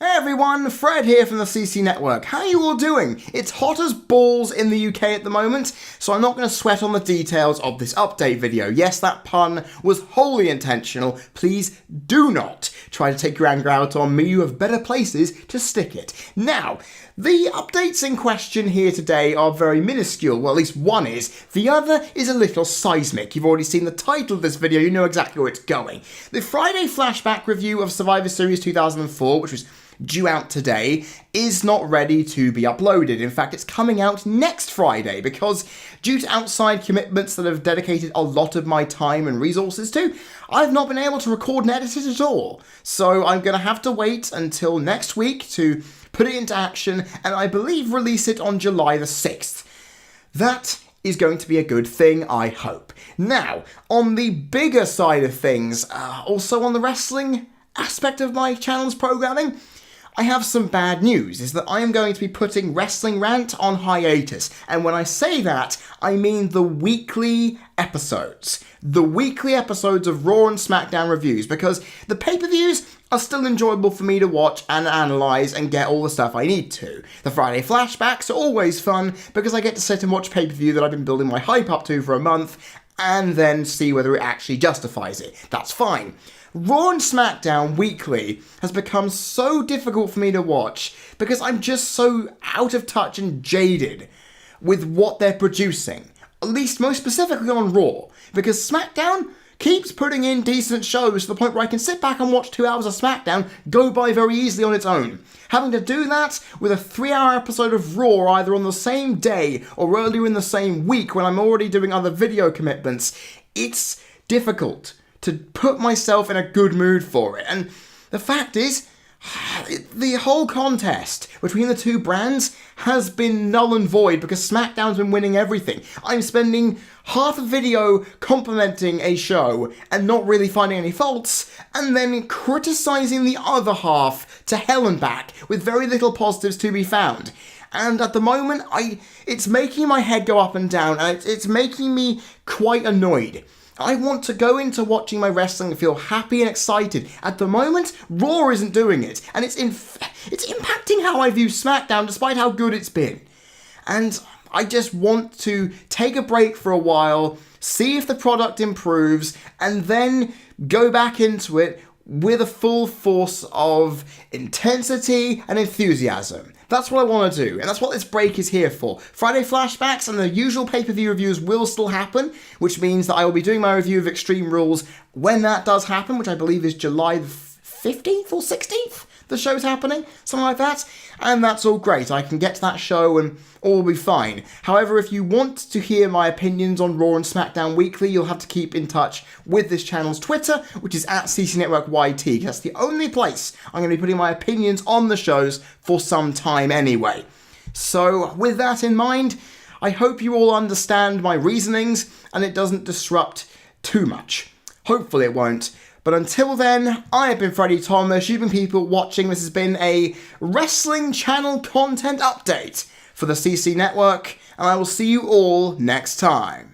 Hey everyone, Fred here from the CC Network. How are you all doing? It's hot as balls in the UK at the moment, so I'm not going to sweat on the details of this update video. Yes, that pun was wholly intentional. Please do not try to take your anger out on me. You have better places to stick it. Now, the updates in question here today are very minuscule. Well, at least one is. The other is a little seismic. You've already seen the title of this video. You know exactly where it's going. The Friday flashback review of Survivor Series 2004, which was due out today, is not ready to be uploaded. In fact, it's coming out next Friday because due to outside commitments that I've dedicated a lot of my time and resources to, I've not been able to record and edit it at all. So I'm going to have to wait until next week to put it into action and I believe release it on July the 6th. That is going to be a good thing, I hope. Now, on the bigger side of things, also on the wrestling aspect of my channel's programming, I have some bad news, is that I am going to be putting Wrestling Rant on hiatus. And when I say that, I mean the weekly episodes. The weekly episodes of Raw and SmackDown reviews, because the pay-per-views are still enjoyable for me to watch and analyse and get all the stuff I need to. The Friday flashbacks are always fun, because I get to sit and watch pay-per-view that I've been building my hype up to for a month, and then see whether it actually justifies it. That's fine. Raw and SmackDown weekly has become so difficult for me to watch because I'm just so out of touch and jaded with what they're producing. At least most specifically on Raw, because SmackDown keeps putting in decent shows to the point where I can sit back and watch 2 hours of SmackDown go by very easily on its own. Having to do that with a 3-hour episode of Raw either on the same day or earlier in the same week when I'm already doing other video commitments, it's difficult to put myself in a good mood for it. And the fact is, the whole contest between the two brands has been null and void because SmackDown's been winning everything. I'm spending half a video complimenting a show and not really finding any faults, and then criticising the other half to hell and back with very little positives to be found. And at the moment, it's making my head go up and down, and it's making me quite annoyed. I want to go into watching my wrestling and feel happy and excited. At the moment, Raw isn't doing it, and it's impacting how I view SmackDown despite how good it's been. And I just want to take a break for a while, see if the product improves, and then go back into it with a full force of intensity and enthusiasm. That's what I want to do, and that's what this break is here for. Friday flashbacks and the usual pay-per-view reviews will still happen, which means that I will be doing my review of Extreme Rules when that does happen, which I believe is July the 15th or 16th? The show's happening, something like that, and that's all great. I can get to that show and all will be fine. However, if you want to hear my opinions on Raw and SmackDown weekly, you'll have to keep in touch with this channel's Twitter, which is at CCNetworkYT. That's the only place I'm going to be putting my opinions on the shows for some time anyway. So, with that in mind, I hope you all understand my reasonings and it doesn't disrupt too much. Hopefully it won't. But until then, I have been Freddie Thomas. You've been people watching. This has been a wrestling channel content update for the CC Network, and I will see you all next time.